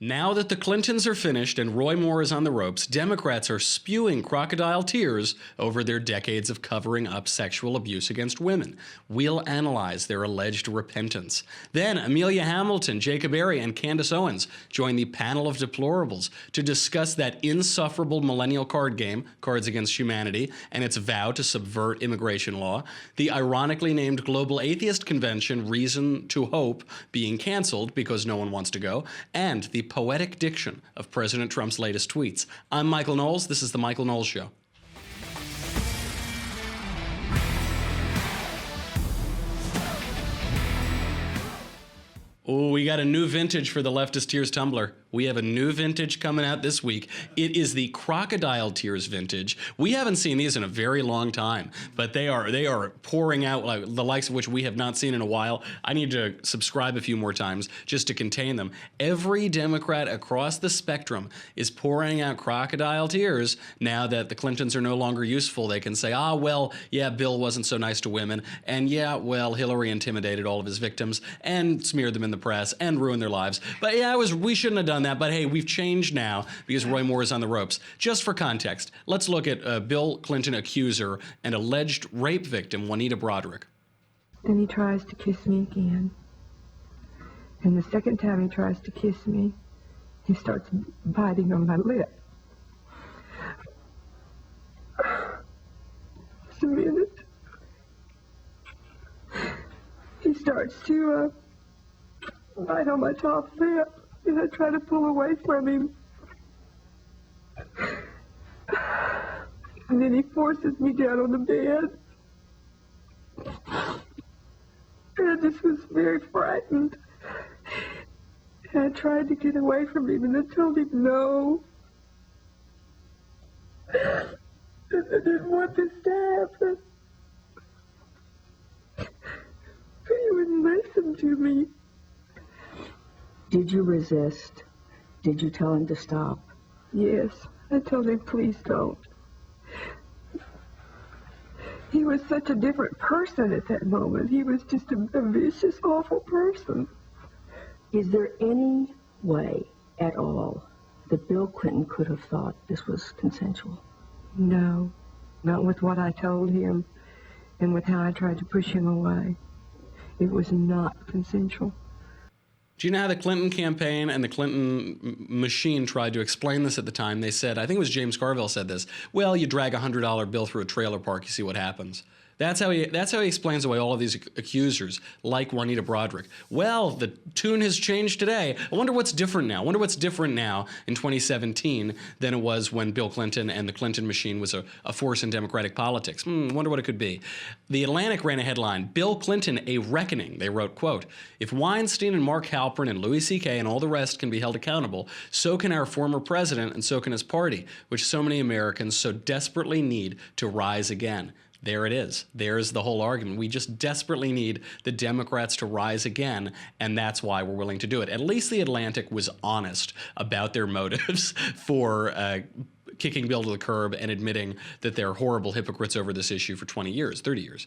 Now that the Clintons are finished and Roy Moore is on the ropes, Democrats are spewing crocodile tears over their decades of covering up sexual abuse against women. We'll analyze their alleged repentance. Then Amelia Hamilton, Jacob Airey, and Candace Owens join the Panel of Deplorables to discuss that insufferable millennial card game, Cards Against Humanity, and its vow to subvert immigration law, the ironically named Global Atheist Convention, Reason to Hope, being canceled because no one wants to go, and the poetic diction of President Trump's latest tweets. I'm Michael Knowles. This is The Michael Knowles Show. Oh, we got a new vintage for the Leftist Tears tumbler. We have a new vintage coming out this week. It is the Crocodile Tears vintage. We haven't seen these in a very long time, but they are pouring out like the likes of which we have not seen in a while. I need to subscribe a few more times just to contain them. Every Democrat across the spectrum is pouring out crocodile tears now that the Clintons are no longer useful. They can say, ah, well, yeah, Bill wasn't so nice to women, and yeah, well, Hillary intimidated all of his victims and smeared them in the press and ruined their lives. But yeah, we shouldn't have done that, but hey, we've changed now because Roy Moore is on the ropes. Just for context, let's look at Bill Clinton accuser and alleged rape victim Juanita Broaddrick. Then he tries to kiss me again. And the second time he tries to kiss me, he starts biting on my lip. Just a minute. He starts to bite on my top lip, and I try to pull away from him. And then he forces me down on the bed. And I just was very frightened. And I tried to get away from him, and I told him no. And I didn't want this to happen. But he wouldn't listen to me. Did you resist? Did you tell him to stop? Yes, I told him, please don't. He was such a different person at that moment. He was just a vicious, awful person. Is there any way at all that Bill Clinton could have thought this was consensual? No, not with what I told him and with how I tried to push him away. It was not consensual. Do you know how the Clinton campaign and the Clinton machine tried to explain this at the time? They said, I think it was James Carville said this, well, you drag a $100 bill through a trailer park, you see what happens. That's how he explains away all of these accusers, like Juanita Broaddrick. Well, the tune has changed today. I wonder what's different now. I wonder what's different now in 2017 than it was when Bill Clinton and the Clinton machine was a force in Democratic politics. I wonder what it could be. The Atlantic ran a headline, Bill Clinton, a reckoning. They wrote, quote, if Weinstein and Mark Halperin and Louis C.K. and all the rest can be held accountable, so can our former president and so can his party, which so many Americans so desperately need to rise again. There it is. There's the whole argument. We just desperately need the Democrats to rise again, and that's why we're willing to do it. At least the Atlantic was honest about their motives for kicking Bill to the curb and admitting that they're horrible hypocrites over this issue for 20 years, 30 years.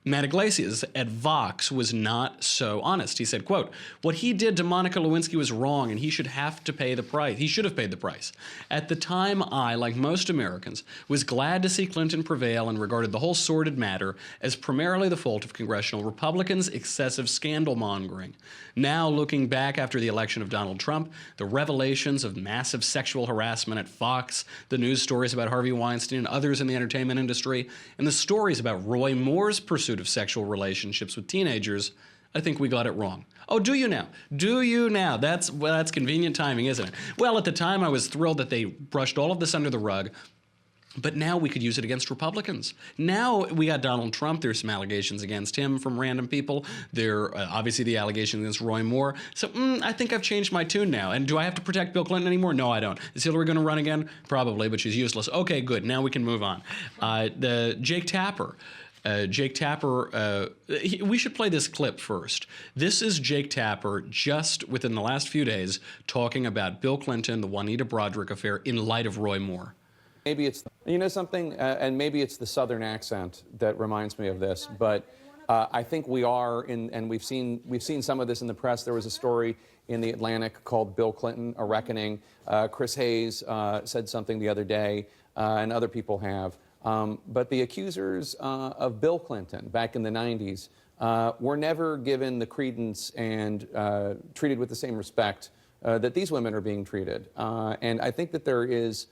Matt Iglesias at Vox was not so honest. He said, quote, what he did to Monica Lewinsky was wrong and he should have to pay the price. He should have paid the price. At the time, I, like most Americans, was glad to see Clinton prevail and regarded the whole sordid matter as primarily the fault of congressional Republicans' excessive scandal mongering. Now, looking back after the election of Donald Trump, the revelations of massive sexual harassment at Fox, the news stories about Harvey Weinstein and others in the entertainment industry, and the stories about Roy Moore's pursuit of sexual relationships with teenagers, I think we got it wrong. Oh, do you now? Do you now? That's convenient timing, isn't it? Well, at the time, I was thrilled that they brushed all of this under the rug, but now we could use it against Republicans. Now we got Donald Trump. There's some allegations against him from random people. There are obviously the allegations against Roy Moore. So I think I've changed my tune now. And do I have to protect Bill Clinton anymore? No, I don't. Is Hillary going to run again? Probably, but she's useless. Okay, good. Now we can move on. Jake Tapper. We should play this clip first. This is Jake Tapper just within the last few days talking about Bill Clinton, the Juanita Broaddrick affair in light of Roy Moore. Maybe it's, you know something, and maybe it's the Southern accent that reminds me of this, but I think we are in, and we've seen some of this in the press. There was a story in the Atlantic called Bill Clinton, A Reckoning. Chris Hayes said something the other day, and other people have. But the accusers of Bill Clinton back in the 90s were never given the credence and treated with the same respect that these women are being treated. And I think that there is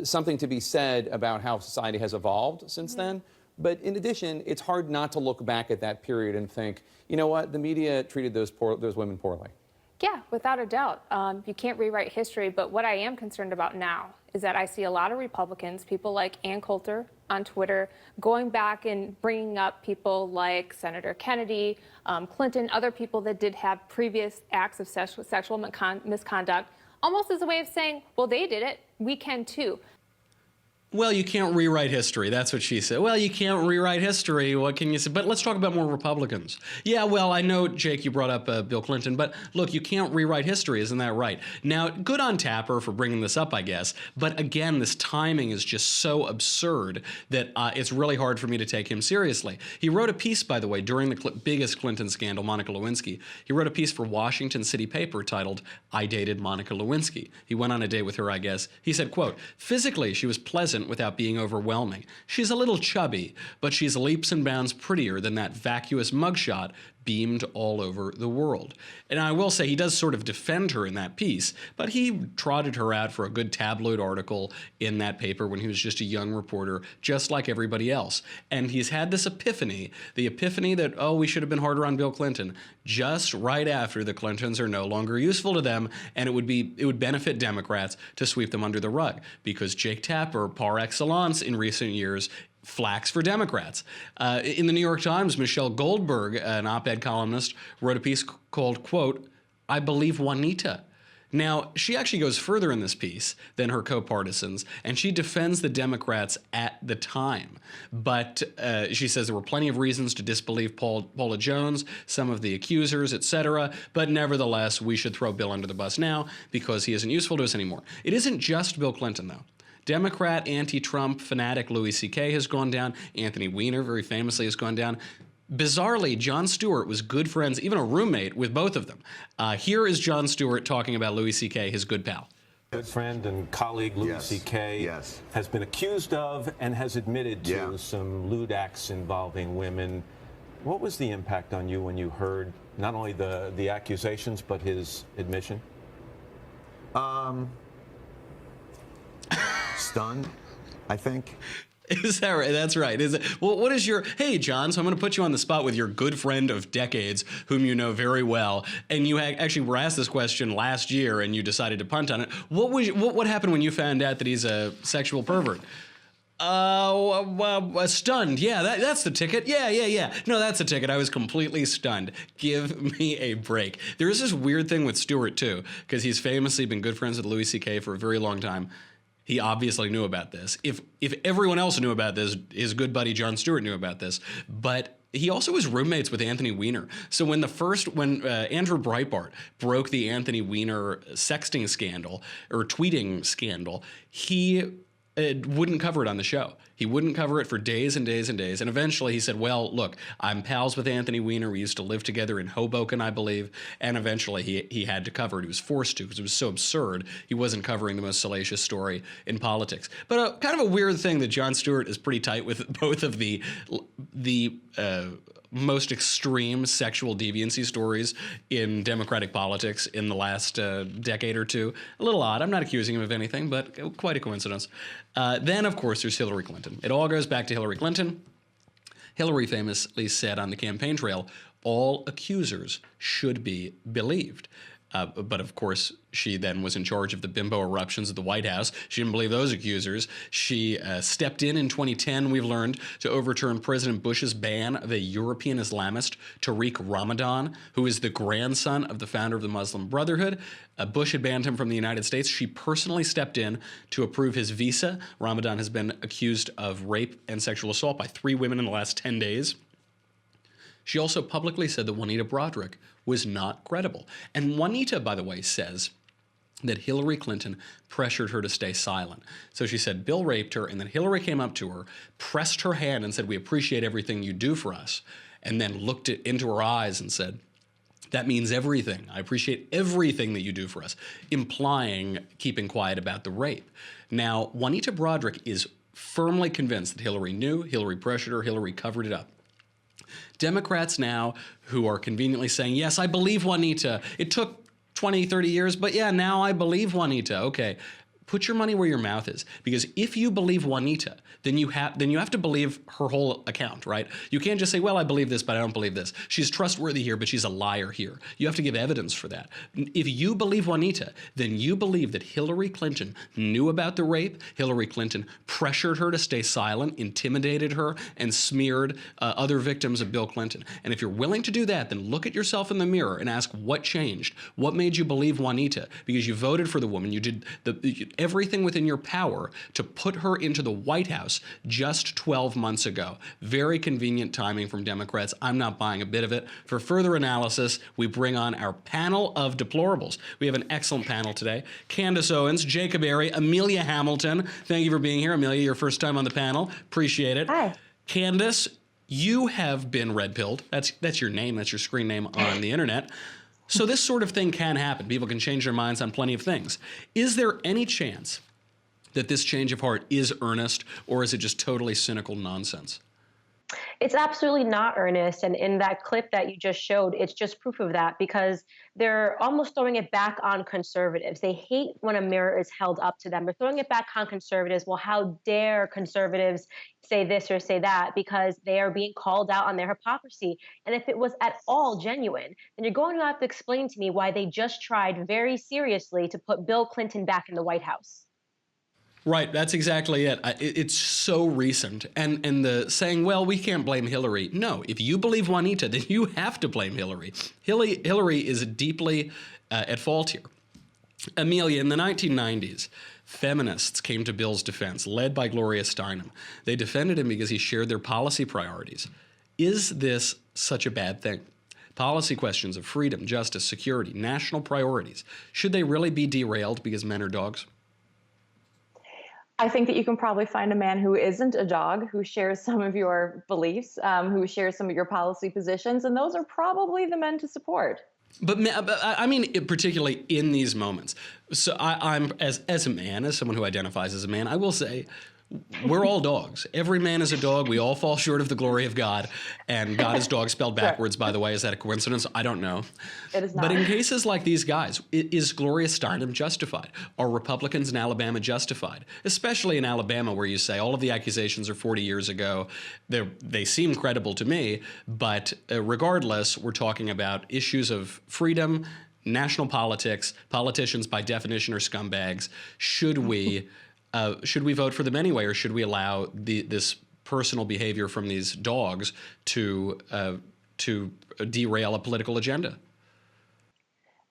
something to be said about how society has evolved since then. But in addition, it's hard not to look back at that period and think, you know what, the media treated those women poorly. Yeah, without a doubt. You can't rewrite history, but what I am concerned about now is that I see a lot of Republicans, people like Ann Coulter on Twitter, going back and bringing up people like Senator Kennedy, Clinton, other people that did have previous acts of sexual misconduct, almost as a way of saying, well, they did it, we can too. Well, you can't rewrite history. That's what she said. Well, you can't rewrite history. What can you say? But let's talk about more Republicans. Yeah, well, I know, Jake, you brought up Bill Clinton, but look, you can't rewrite history. Isn't that right? Now, good on Tapper for bringing this up, I guess. But again, this timing is just so absurd that it's really hard for me to take him seriously. He wrote a piece, by the way, during the biggest Clinton scandal, Monica Lewinsky. He wrote a piece for Washington City Paper titled, "I Dated Monica Lewinsky." He went on a date with her, I guess. He said, quote, "Physically, she was pleasant without being overwhelming. She's a little chubby, but she's leaps and bounds prettier than that vacuous mugshot beamed all over the world." And I will say he does sort of defend her in that piece, but he trotted her out for a good tabloid article in that paper when he was just a young reporter, just like everybody else. And he's had this epiphany, the epiphany that, oh, we should have been harder on Bill Clinton, just right after the Clintons are no longer useful to them, and it would benefit Democrats to sweep them under the rug, because Jake Tapper, par excellence in recent years, flax for Democrats. In the New York Times, Michelle Goldberg, an op-ed columnist, wrote a piece called, quote, "I believe Juanita." Now, she actually goes further in this piece than her co-partisans, and she defends the Democrats at the time. But she says there were plenty of reasons to disbelieve Paula Jones, some of the accusers, etc. But nevertheless, we should throw Bill under the bus now because he isn't useful to us anymore. It isn't just Bill Clinton, though. Democrat, anti-Trump fanatic Louis C.K. has gone down. Anthony Weiner, very famously, has gone down. Bizarrely, Jon Stewart was good friends, even a roommate, with both of them. Here is Jon Stewart talking about Louis C.K., his good pal. Good friend and colleague Louis C.K. has been accused of and has admitted to some lewd acts involving women. What was the impact on you when you heard not only the accusations, but his admission? Stunned, I think. Is that right? That's right. Is it? Well, what is your... Hey, John, so I'm going to put you on the spot with your good friend of decades, whom you know very well, and you actually were asked this question last year, and you decided to punt on it. What happened when you found out that he's a sexual pervert? Stunned. Yeah, that's the ticket. Yeah. No, that's the ticket. I was completely stunned. Give me a break. There is this weird thing with Stewart, too, because he's famously been good friends with Louis C.K. for a very long time. He obviously knew about this. If everyone else knew about this, his good buddy Jon Stewart knew about this. But he also was roommates with Anthony Weiner. So when Andrew Breitbart broke the Anthony Weiner sexting scandal or tweeting scandal, he wouldn't cover it on the show. He wouldn't cover it for days and days and days. And eventually he said, well, look, I'm pals with Anthony Weiner. We used to live together in Hoboken, I believe. And eventually he had to cover it. He was forced to because it was so absurd. He wasn't covering the most salacious story in politics. But kind of a weird thing that Jon Stewart is pretty tight with both of the most extreme sexual deviancy stories in Democratic politics in the last decade or two. A little odd. I'm not accusing him of anything, but quite a coincidence. Then, of course, there's Hillary Clinton. It all goes back to Hillary Clinton. Hillary famously said on the campaign trail, all accusers should be believed. But of course, she then was in charge of the bimbo eruptions at the White House. She didn't believe those accusers. She stepped in 2010, we've learned, to overturn President Bush's ban of a European Islamist, Tariq Ramadan, who is the grandson of the founder of the Muslim Brotherhood. Bush had banned him from the United States. She personally stepped in to approve his visa. Ramadan has been accused of rape and sexual assault by 3 women in the last 10 days. She also publicly said that Juanita Broderick was not credible. And Juanita, by the way, says that Hillary Clinton pressured her to stay silent. So she said Bill raped her, and then Hillary came up to her, pressed her hand and said, we appreciate everything you do for us, and then looked into her eyes and said, That means everything. I appreciate everything that you do for us, implying keeping quiet about the rape. Now, Juanita Broaddrick is firmly convinced that Hillary knew, Hillary pressured her, Hillary covered it up. Democrats now who are conveniently saying, yes, I believe Juanita. It took 20, 30 years, but yeah, now I believe Juanita. Okay. Put your money where your mouth is, because if you believe Juanita, then you have to believe her whole account, right? You can't just say, well, I believe this, but I don't believe this. She's trustworthy here, but she's a liar here. You have to give evidence for that. If you believe Juanita, then you believe that Hillary Clinton knew about the rape, Hillary Clinton pressured her to stay silent, intimidated her, and smeared other victims of Bill Clinton. And if you're willing to do that, then look at yourself in the mirror and ask what changed. What made you believe Juanita? Because you voted for the woman. You did everything within your power to put her into the White House just 12 months ago. Very convenient timing from Democrats. I'm not buying a bit of it. For further analysis, we bring on our panel of deplorables. We have an excellent panel today. Candace Owens, Jacob Airey, Amelia Hamilton. Thank you for being here. Amelia, your first time on the panel. Appreciate it. Hi. Candace, you have been red-pilled. That's your name. That's your screen name on the internet. So this sort of thing can happen. People can change their minds on plenty of things. Is there any chance that this change of heart is earnest, or is it just totally cynical nonsense? It's absolutely not earnest. And in that clip that you just showed, it's just proof of that, because they're almost throwing it back on conservatives. They hate when a mirror is held up to them. They're throwing it back on conservatives. Well, how dare conservatives say this or say that, because they are being called out on their hypocrisy. And if it was at all genuine, then you're going to have to explain to me why they just tried very seriously to put Bill Clinton back in the White House. Right, that's exactly it. It's so recent. And the saying, well, we can't blame Hillary. No, if you believe Juanita, then you have to blame Hillary. Hillary is deeply at fault here. Amelia, in the 1990s, feminists came to Bill's defense, led by Gloria Steinem. They defended him because he shared their policy priorities. Is this such a bad thing? Policy questions of freedom, justice, security, national priorities, should they really be derailed because men are dogs? I think that you can probably find a man who isn't a dog, who shares some of your beliefs, who shares some of your policy positions, and those are probably the men to support. But I mean, particularly in these moments. So I'm, as a man, as someone who identifies as a man, I will say, we're all dogs. Every man is a dog. We all fall short of the glory of God. And God is dog spelled backwards, by the way. Is that a coincidence? I don't know. It is not. But in cases like these guys, is Gloria Steinem justified? Are Republicans in Alabama justified? Especially in Alabama, where you say all of the accusations are 40 years ago. They seem credible to me. But regardless, we're talking about issues of freedom, national politics. Politicians, by definition, are scumbags. Should we vote for them anyway, or should we allow this personal behavior from these dogs to derail a political agenda?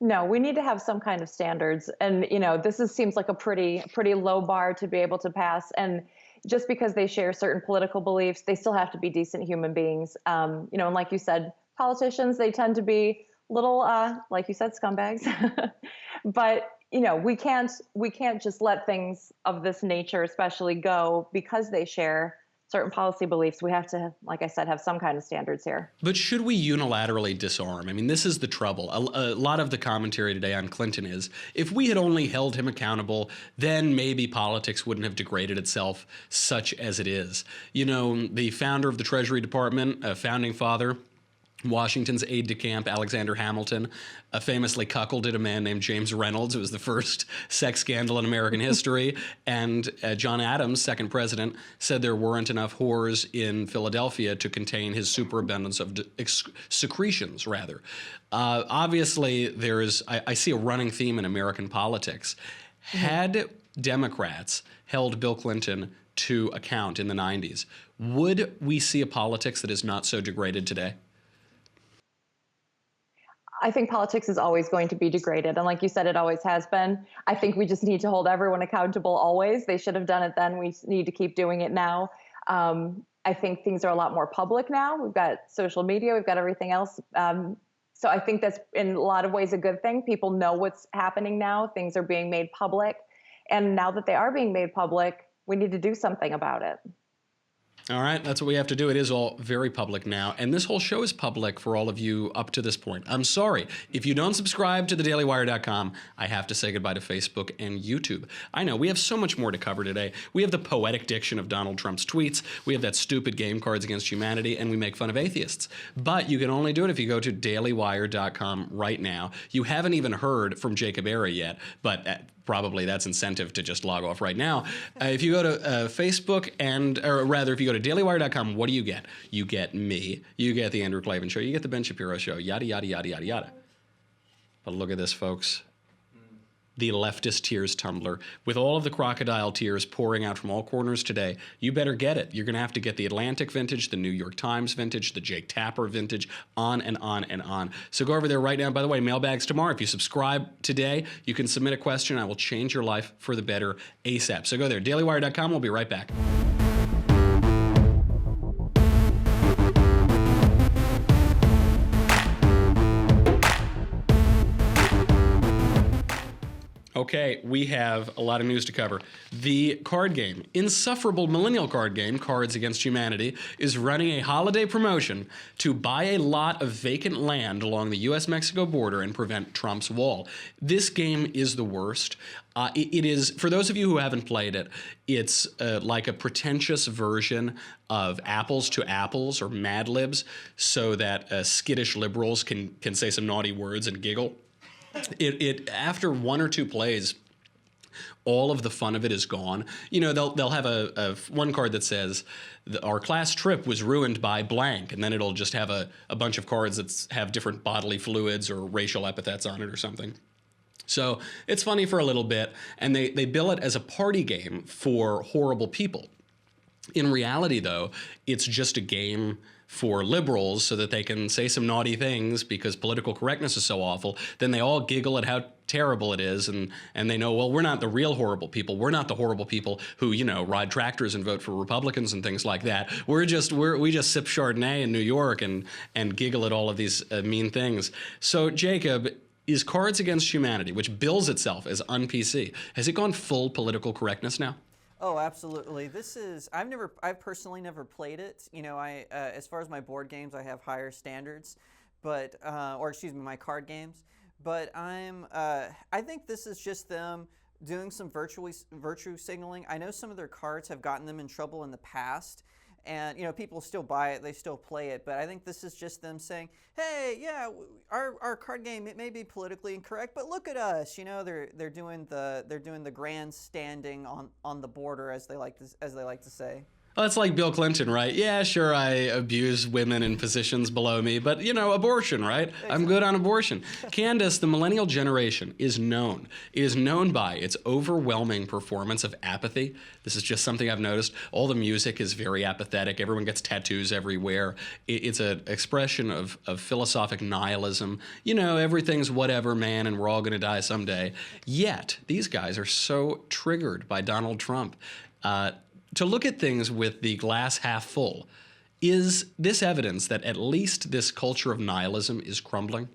No, we need to have some kind of standards. And, you know, seems like a pretty low bar to be able to pass. And just because they share certain political beliefs, they still have to be decent human beings. You know, and like you said, politicians, they tend to be little, like you said, scumbags. But you know, we can't just let things of this nature, especially, go because they share certain policy beliefs. We have to, like I said, have some kind of standards here. But should we unilaterally disarm? I mean, this is the trouble. A lot of the commentary today on Clinton is, if we had only held him accountable, then maybe politics wouldn't have degraded itself such as it is. You know, the founder of the Treasury Department, a founding father, Washington's aide-de-camp, Alexander Hamilton, famously cuckolded a man named James Reynolds. It was the first sex scandal in American history. And John Adams, second president, said there weren't enough whores in Philadelphia to contain his superabundance of secretions, rather. Obviously, I see a running theme in American politics. Had Democrats held Bill Clinton to account in the 90s, would we see a politics that is not so degraded today? I think politics is always going to be degraded. And like you said, it always has been. I think we just need to hold everyone accountable always. They should have done it then. We need to keep doing it now. I think things are a lot more public now. We've got social media. We've got everything else. So I think that's in a lot of ways a good thing. People know what's happening now. Things are being made public. And now that they are being made public, we need to do something about it. All right, that's what we have to do. It is all very public now, and this whole show is public for all of you up to this point. I'm sorry. If you don't subscribe to thedailywire.com, I have to say goodbye to Facebook and YouTube. I know, we have so much more to cover today. We have the poetic diction of Donald Trump's tweets, we have that stupid game Cards Against Humanity, and we make fun of atheists. But you can only do it if you go to dailywire.com right now. You haven't even heard from Jacob Airey yet, but probably that's incentive to just log off right now. If you go to Facebook or rather, if you go to dailywire.com, what do you get? You get me, you get the Andrew Klavan Show, you get the Ben Shapiro Show, yada, yada, yada, yada, yada. But look at this, folks. The leftist tears tumbler. With all of the crocodile tears pouring out from all corners today, you better get it. You're going to have to get the Atlantic vintage, the New York Times vintage, the Jake Tapper vintage, on and on and on. So go over there right now. By the way, mailbags tomorrow. If you subscribe today, you can submit a question. I will change your life for the better ASAP. So go there, dailywire.com. We'll be right back. Okay, we have a lot of news to cover. The card game, insufferable millennial card game, Cards Against Humanity, is running a holiday promotion to buy a lot of vacant land along the U.S.-Mexico border and prevent Trump's wall. This game is the worst. It is, for those of you who haven't played it, it's like a pretentious version of Apples to Apples or Mad Libs, so that skittish liberals can say some naughty words and giggle. After one or two plays, all of the fun of it is gone. You know, they'll have a one card that says our class trip was ruined by blank, and then it'll just have a bunch of cards that have different bodily fluids or racial epithets on it or something. So it's funny for a little bit, and they bill it as a party game for horrible people. In reality, though, it's just a game for liberals so that they can say some naughty things because political correctness is so awful. Then they all giggle at how terrible it is, and they know, well, we're not the real horrible people. We're not the horrible people who, you know, ride tractors and vote for Republicans and things like that. We just sip Chardonnay in New York and giggle at all of these mean things. So, Jacob, is Cards Against Humanity, which bills itself as un-PC, has it gone full political correctness now? Oh, absolutely. I've personally never played it. You know, as far as my board games, I have higher standards, but, or excuse me, my card games. But I think this is just them doing some virtue signaling. I know some of their cards have gotten them in trouble in the past, and, you know, people still buy it, they still play it, but I think this is just them saying, hey, yeah, our card game, it may be politically incorrect, but look at us. You know, they're doing the grandstanding on the border, as they like to say. Well, it's like Bill Clinton, right? Yeah, sure, I abuse women in positions below me, but, you know, abortion, right? Exactly. I'm good on abortion. Candace, the millennial generation is known. It is known by its overwhelming performance of apathy. This is just something I've noticed. All the music is very apathetic. Everyone gets tattoos everywhere. It's an expression of philosophic nihilism. You know, everything's whatever, man, and we're all going to die someday. Yet, these guys are so triggered by Donald Trump. To look at things with the glass half full, is this evidence that at least this culture of nihilism is crumbling?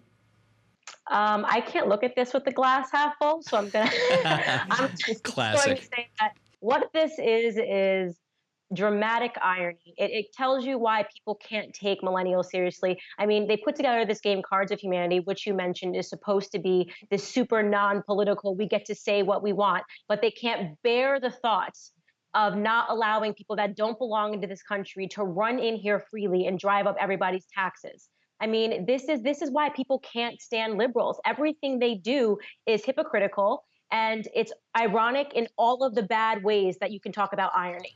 I can't look at this with the glass half full, so I'm just Classic. going to say that what this is dramatic irony. It tells you why people can't take millennials seriously. I mean, they put together this game, Cards of Humanity, which you mentioned is supposed to be this super non-political, we get to say what we want, but they can't bear the thoughts of not allowing people that don't belong into this country to run in here freely and drive up everybody's taxes. I mean, this is why people can't stand liberals. Everything they do is hypocritical, and it's ironic in all of the bad ways that you can talk about irony.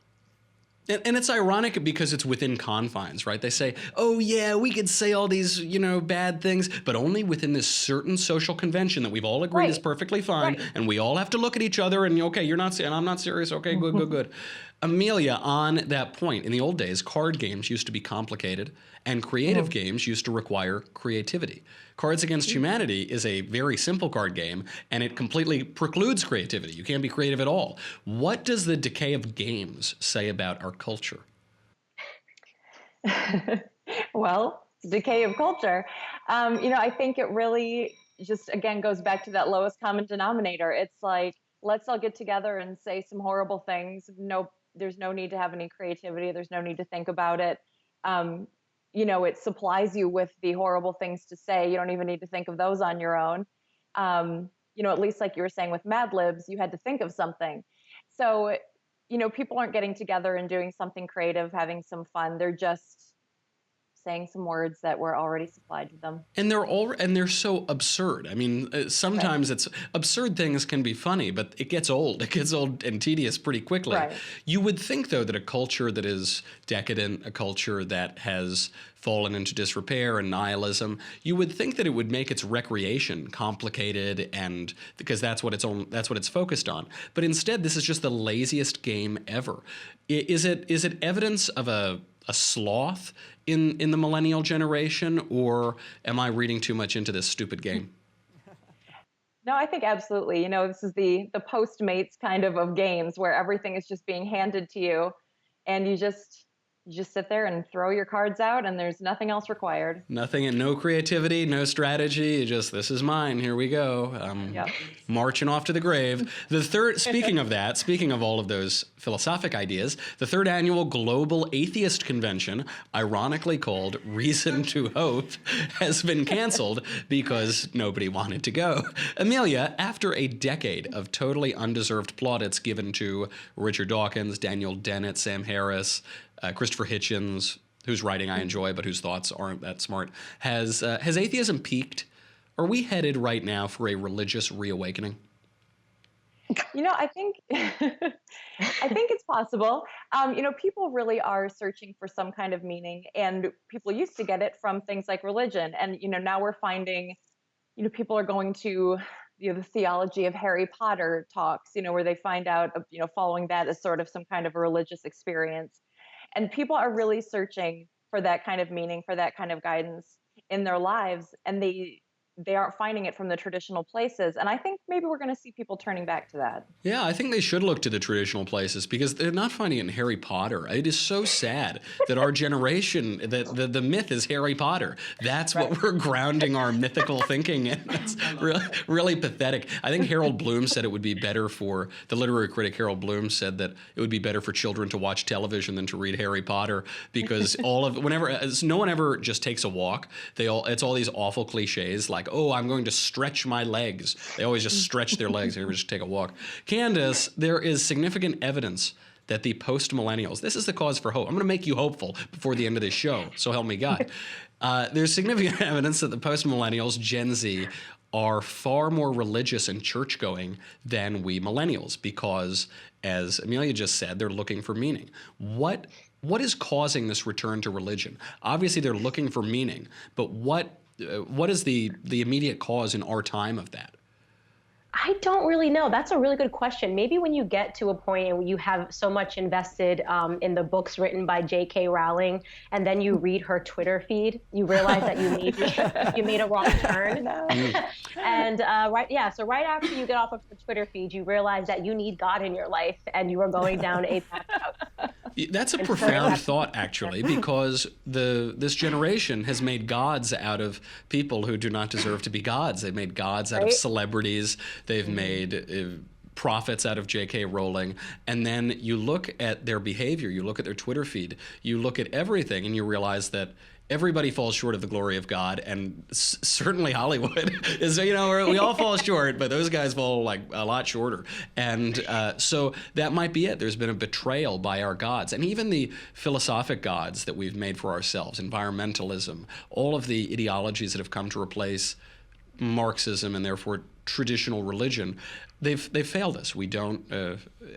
And it's ironic because it's within confines, right? They say, oh, yeah, we could say all these, you know, bad things, but only within this certain social convention that we've all agreed is perfectly fine. Right. And we all have to look at each other and, okay, you're not, and I'm not serious. Okay, good, good, good. Amelia, on that point, in the old days, card games used to be complicated and creative games used to require creativity. Cards Against Humanity is a very simple card game, and it completely precludes creativity. You can't be creative at all. What does the decay of games say about our culture? Well, decay of culture. You know, I think it really just, again, goes back to that lowest common denominator. It's like, let's all get together and say some horrible things. No There's no need to have any creativity. There's no need to think about it. It supplies you with the horrible things to say. You don't even need to think of those on your own. At least like you were saying with Mad Libs, you had to think of something. So, people aren't getting together and doing something creative, having some fun. They're just saying some words that were already supplied to them. And they're so absurd. I mean, sometimes it's absurd things can be funny, but it gets old. It gets old and tedious pretty quickly. Right. You would think, though, that a culture that is decadent, a culture that has fallen into disrepair and nihilism, you would think that it would make its recreation complicated, and because that's what it's focused on. But instead, this is just the laziest game ever. Is it evidence of a sloth in the millennial generation, or am I reading too much into this stupid game? No, I think absolutely. This is the Postmates kind of games where everything is just being handed to you, and you just sit there and throw your cards out, and there's nothing else required. Nothing, and no creativity, no strategy. Just, this is mine. Here we go. Yep. Marching off to the grave. Speaking of all of those philosophic ideas, the third annual Global Atheist Convention, ironically called Reason to Hope, has been canceled because nobody wanted to go. Amelia, after a decade of totally undeserved plaudits given to Richard Dawkins, Daniel Dennett, Sam Harris, Christopher Hitchens, whose writing I enjoy but whose thoughts aren't that smart, has atheism peaked? Are we headed right now for a religious reawakening? I think it's possible. People really are searching for some kind of meaning, and people used to get it from things like religion. And now we're finding, people are going to the theology of Harry Potter talks, where they find out, following that as sort of some kind of a religious experience. And people are really searching for that kind of meaning, for that kind of guidance in their lives, and they aren't finding it from the traditional places. And I think maybe we're going to see people turning back to that. Yeah, I think they should look to the traditional places because they're not finding it in Harry Potter. It is so sad that our generation, that the myth is Harry Potter. That's right. What we're grounding our mythical thinking in. It's really pathetic. I think Harold Bloom said it would be better for, the literary critic Harold Bloom said that it would be better for children to watch television than to read Harry Potter because no one ever just takes a walk. It's all these awful cliches like, oh, I'm going to stretch my legs. They always just stretch their legs. They never just take a walk. Candace, there is significant evidence that the post-millennials, this is the cause for hope. I'm going to make you hopeful before the end of this show, so help me God. There's significant evidence that the post-millennials, Gen Z, are far more religious and church-going than we millennials because, as Amelia just said, they're looking for meaning. What is causing this return to religion? Obviously, they're looking for meaning, but what is the immediate cause in our time of that? I don't really know. That's a really good question. Maybe when you get to a point and you have so much invested in the books written by J.K. Rowling, and then you read her Twitter feed, you realize that you made a wrong turn. And so right after you get off of the Twitter feed, you realize that you need God in your life, and you are going down a path out. That's a profound thought, actually, because this generation has made gods out of people who do not deserve to be gods. They've made gods out of celebrities. They've made prophets out of J.K. Rowling. And then you look at their behavior, you look at their Twitter feed, you look at everything, and you realize that everybody falls short of the glory of God, and certainly Hollywood is, we all fall short, but those guys fall like a lot shorter. And so that might be it. There's been a betrayal by our gods, and even the philosophic gods that we've made for ourselves, environmentalism, all of the ideologies that have come to replace Marxism and therefore traditional religion, they've failed us. We don't.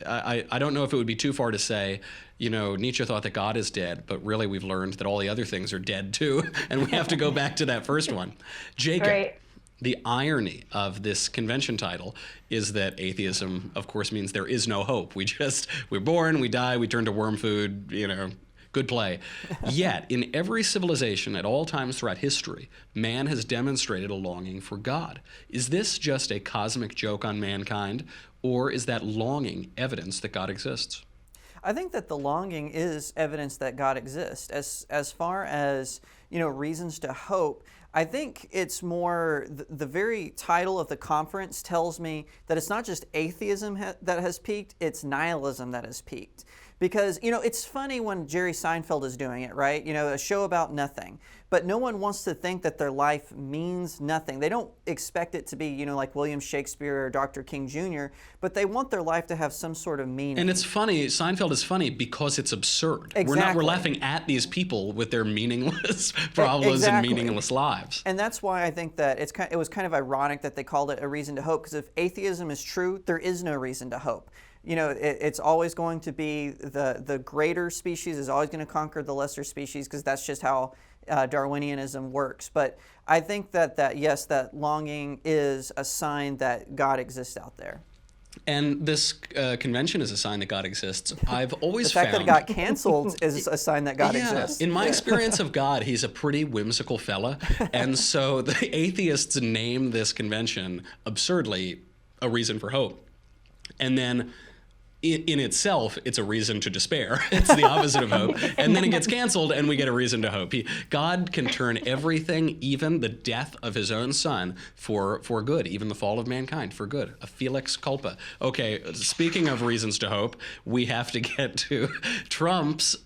I don't know if it would be too far to say, Nietzsche thought that God is dead, but really we've learned that all the other things are dead too, and we have to go back to that first one. Jacob, right. The irony of this convention title is that atheism, of course, means there is no hope. We're born, we die, we turn to worm food, good play. Yet, in every civilization at all times throughout history, man has demonstrated a longing for God. Is this just a cosmic joke on mankind, or is that longing evidence that God exists? I think that the longing is evidence that God exists. As far as, reasons to hope, I think it's more the very title of the conference tells me that it's not just atheism that has peaked, it's nihilism that has peaked. Because, it's funny when Jerry Seinfeld is doing it, right? A show about nothing. But no one wants to think that their life means nothing. They don't expect it to be, like William Shakespeare or Dr. King Jr., but they want their life to have some sort of meaning. And it's funny, Seinfeld is funny because it's absurd. Exactly. We're laughing at these people with their meaningless problems and meaningless lives. And that's why I think that it was kind of ironic that they called it a reason to hope, because if atheism is true, there is no reason to hope. It's always going to be the greater species is always going to conquer the lesser species, because that's just how Darwinianism works. But I think that yes, that longing is a sign that God exists out there. And this convention is a sign that God exists. I've always the fact found that it got canceled is a sign that God exists. In my experience of God, he's a pretty whimsical fella. And so the atheists name this convention absurdly a reason for hope. And then in itself, it's a reason to despair. It's the opposite of hope. And then it gets canceled and we get a reason to hope. God can turn everything, even the death of his own son, for good, even the fall of mankind, for good. A felix culpa. Okay, speaking of reasons to hope, we have to get to Trump's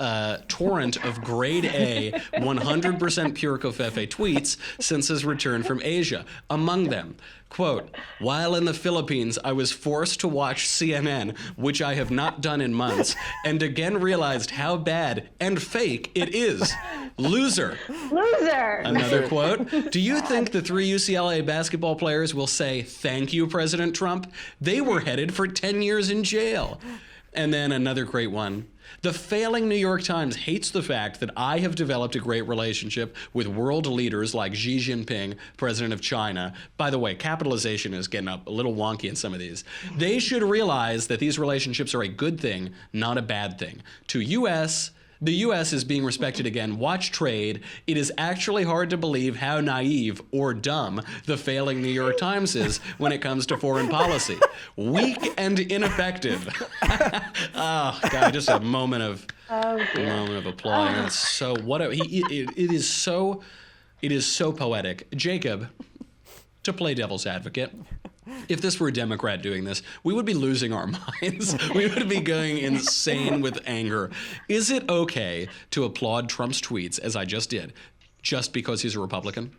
torrent of grade A, 100% pure covfefe tweets since his return from Asia. Among them, quote, "While in the Philippines, I was forced to watch CNN, which I have not done in months, and again realized how bad and fake it is. Loser." Loser. Another quote, "Do you think the 3 UCLA basketball players will say, 'Thank you, President Trump'? They were headed for 10 years in jail." And then another great one. "The failing New York Times hates the fact that I have developed a great relationship with world leaders like Xi Jinping, president of China." By the way, capitalization is getting up a little wonky in some of these. "They should realize that these relationships are a good thing, not a bad thing. The U.S. is being respected again. Watch trade. It is actually hard to believe how naive or dumb the failing New York Times is when it comes to foreign policy. Weak and ineffective." Oh, God, just a moment of applauding. It's so it is so poetic. Jacob, to play devil's advocate, if this were a Democrat doing this, we would be losing our minds. We would be going insane with anger. Is it okay to applaud Trump's tweets, as I just did, just because he's a Republican?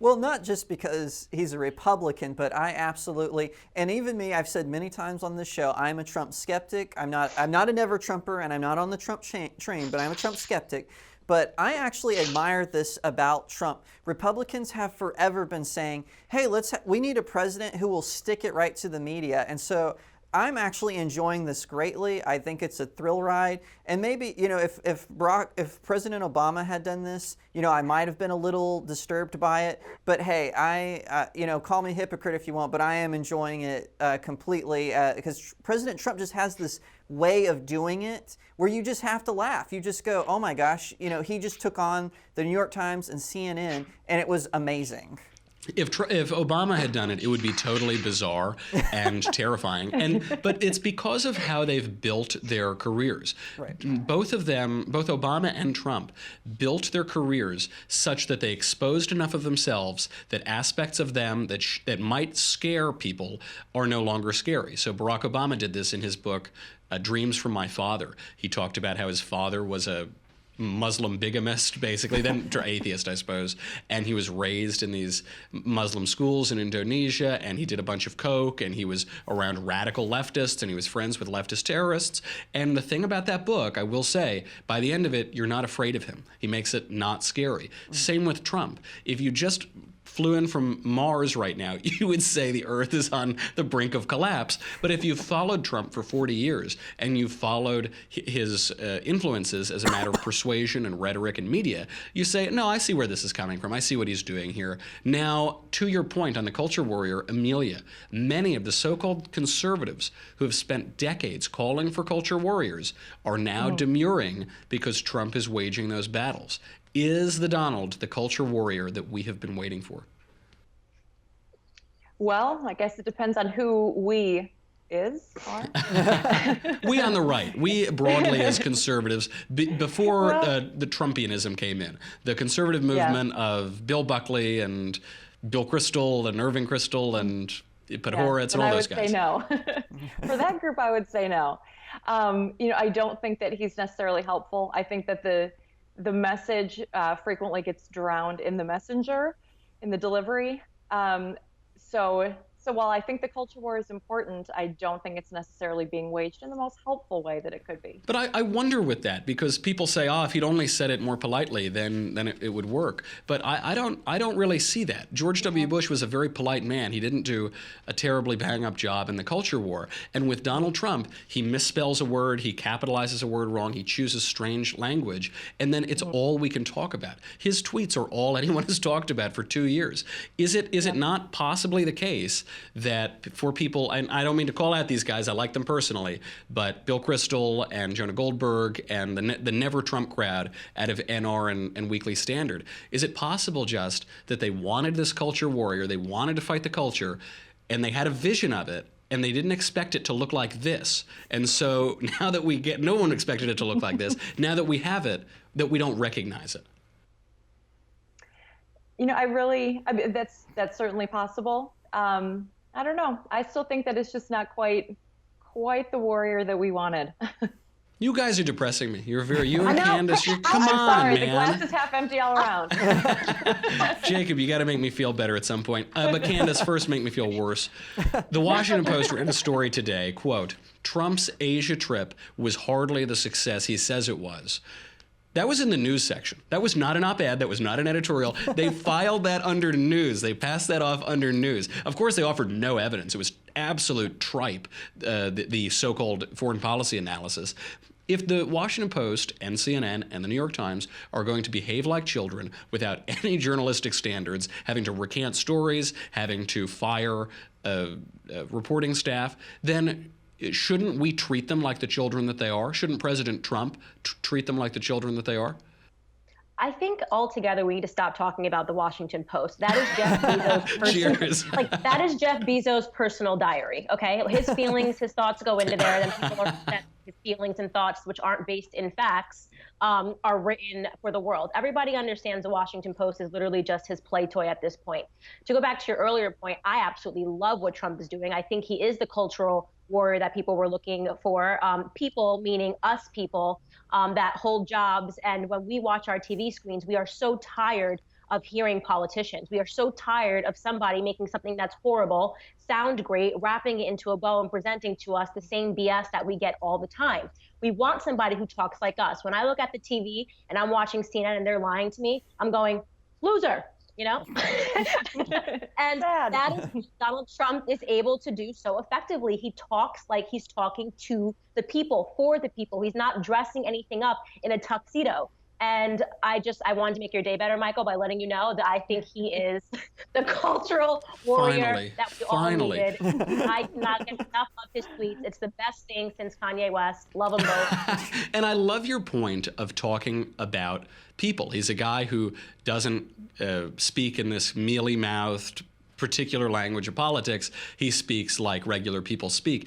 Well, not just because he's a Republican, but I absolutely, and even me, I've said many times on this show, I'm a Trump skeptic. I'm not a never Trumper, and I'm not on the Trump train, but I'm a Trump skeptic. But I actually admire this about Trump. Republicans have forever been saying, hey, we need a president who will stick it right to the media. And so I'm actually enjoying this greatly. I think it's a thrill ride. And maybe, if President Obama had done this, I might have been a little disturbed by it. But hey, call me a hypocrite if you want, but I am enjoying it completely because President Trump just has this way of doing it where you just have to laugh. You just go, oh my gosh, he just took on the New York Times and CNN, and it was amazing. If Obama had done it, it would be totally bizarre and terrifying. But it's because of how they've built their careers. Right. Both of them, both Obama and Trump, built their careers such that they exposed enough of themselves that aspects of them that might scare people are no longer scary. So Barack Obama did this in his book, Dreams from My Father. He talked about how his father was a Muslim bigamist, basically, then atheist, I suppose, and he was raised in these Muslim schools in Indonesia, and he did a bunch of coke, and he was around radical leftists, and he was friends with leftist terrorists. And the thing about that book, I will say, by the end of it, you're not afraid of him. He makes it not scary. Same with Trump. If you just flew in from Mars right now, you would say the Earth is on the brink of collapse. But if you've followed Trump for 40 years and you've followed his influences as a matter of persuasion and rhetoric and media, you say, no, I see where this is coming from. I see what he's doing here. Now, to your point on the culture warrior, Amelia, many of the so-called conservatives who have spent decades calling for culture warriors are now demurring because Trump is waging those battles. Is the Donald the culture warrior that we have been waiting for? Well, I guess it depends on who we are. We on the right. We broadly as conservatives, before the Trumpianism came in. The conservative movement of Bill Buckley and Bill Kristol and Irving Kristol and Podhoretz and all those guys. I would say no. For that group, I would say no. I don't think that he's necessarily helpful. I think that the message frequently gets drowned in the messenger, in the delivery. So while I think the culture war is important, I don't think it's necessarily being waged in the most helpful way that it could be. But I wonder with that, because people say, oh, if he'd only said it more politely, then it would work. But I don't really see that. George W. Bush was a very polite man. He didn't do a terribly bang-up job in the culture war. And with Donald Trump, he misspells a word, he capitalizes a word wrong, he chooses strange language, and then it's all we can talk about. His tweets are all anyone has talked about for 2 years. Is it not possibly the case that for people, and I don't mean to call out these guys, I like them personally, but Bill Kristol and Jonah Goldberg and the Never Trump crowd out of NR and Weekly Standard, is it possible just that they wanted this culture warrior, they wanted to fight the culture, and they had a vision of it, and they didn't expect it to look like this? And so now that we get, no one expected it to look like this, now that we have it, that we don't recognize it. I mean, that's certainly possible. I don't know. I still think that it's just not quite the warrior that we wanted. You guys are depressing me. You and Candace, come I'm on, sorry, man. the glass is half empty all around. Jacob, you got to make me feel better at some point. But Candace, first make me feel worse. The Washington Post ran a story today, quote, Trump's Asia trip was hardly the success he says it was. That was in the news section. That was not an op-ed. That was not an editorial. They filed that under news. They passed that off under news. Of course, they offered no evidence. It was absolute tripe, the so-called foreign policy analysis. If the Washington Post and CNN and the New York Times are going to behave like children without any journalistic standards, having to recant stories, having to fire reporting staff, then shouldn't we treat them like the children that they are? Shouldn't President Trump treat them like the children that they are? I think altogether we need to stop talking about the Washington Post. That is Jeff Bezos' that is Jeff Bezos' personal diary. Okay, his feelings, his thoughts go into there. Then people are upset his feelings and thoughts, which aren't based in facts, are written for the world. Everybody understands the Washington Post is literally just his play toy at this point. To go back to your earlier point, I absolutely love what Trump is doing. I think he is the cultural warrior that people were looking for. People, meaning us people, that hold jobs. And when we watch our TV screens, we are so tired of hearing politicians. We are so tired of somebody making something that's horrible sound great, wrapping it into a bow and presenting to us the same BS that we get all the time. We want somebody who talks like us. When I look at the TV and I'm watching CNN and they're lying to me, I'm going, loser. And that is Donald Trump is able to do so effectively. He talks like he's talking to the people, for the people. He's not dressing anything up in a tuxedo. And I wanted to make your day better, Michael, by letting you know that I think he is the cultural warrior that we all needed. I cannot get enough of his tweets. It's the best thing since Kanye West. Love them both. And I love your point of talking about people. He's a guy who doesn't speak in this mealy-mouthed particular language of politics. He speaks like regular people speak.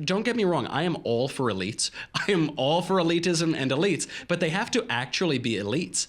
Don't get me wrong, I am all for elites. I am all for elitism and elites, but they have to actually be elites.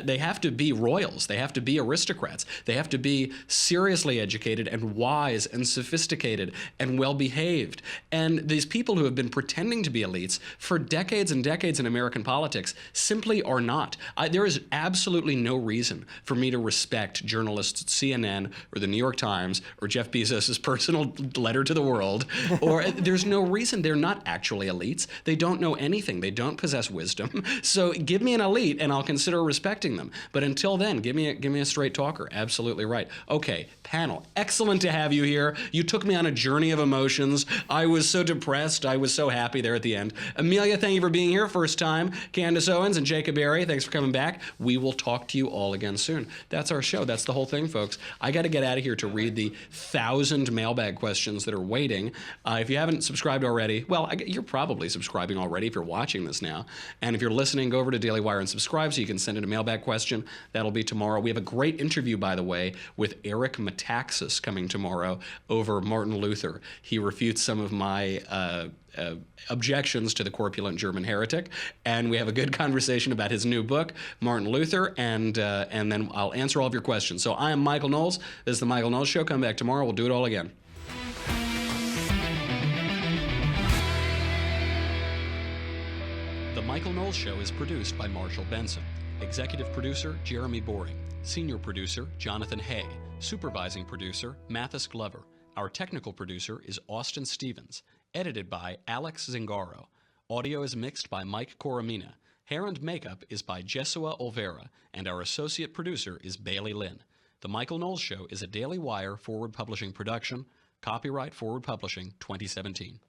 They have to be royals. They have to be aristocrats. They have to be seriously educated and wise and sophisticated and well-behaved. And these people who have been pretending to be elites for decades and decades in American politics simply are not. There is absolutely no reason for me to respect journalists at CNN or the New York Times or Jeff Bezos' personal letter to the world, or there's no reason. They're not actually elites. They don't know anything. They don't possess wisdom. So give me an elite and I'll consider respecting them. But until then, give me a straight talker. Absolutely right. Okay, panel. Excellent to have you here. You took me on a journey of emotions. I was so depressed. I was so happy there at the end. Amelia, thank you for being here. First time. Candace Owens and Jacob Airey, thanks for coming back. We will talk to you all again soon. That's our show. That's the whole thing, folks. I got to get out of here to read the 1,000 mailbag questions that are waiting. If you haven't subscribed already, well, you're probably subscribing already if you're watching this now. And if you're listening, go over to Daily Wire and subscribe so you can send in a mailbag question. That'll be tomorrow. We have a great interview, by the way, with Eric Metaxas coming tomorrow over Martin Luther. He refutes some of my objections to the corpulent German heretic, and we have a good conversation about his new book, Martin Luther, and then I'll answer all of your questions. So I am Michael Knowles. This is The Michael Knowles Show. Come back tomorrow. We'll do it all again. The Michael Knowles Show is produced by Marshall Benson. Executive producer, Jeremy Boring. Senior producer, Jonathan Hay. Supervising producer, Mathis Glover. Our technical producer is Austin Stevens. Edited by Alex Zingaro. Audio is mixed by Mike Coromina. Hair and makeup is by Jesua Olvera. And our associate producer is Bailey Lynn. The Michael Knowles Show is a Daily Wire Forward Publishing production. Copyright Forward Publishing 2017.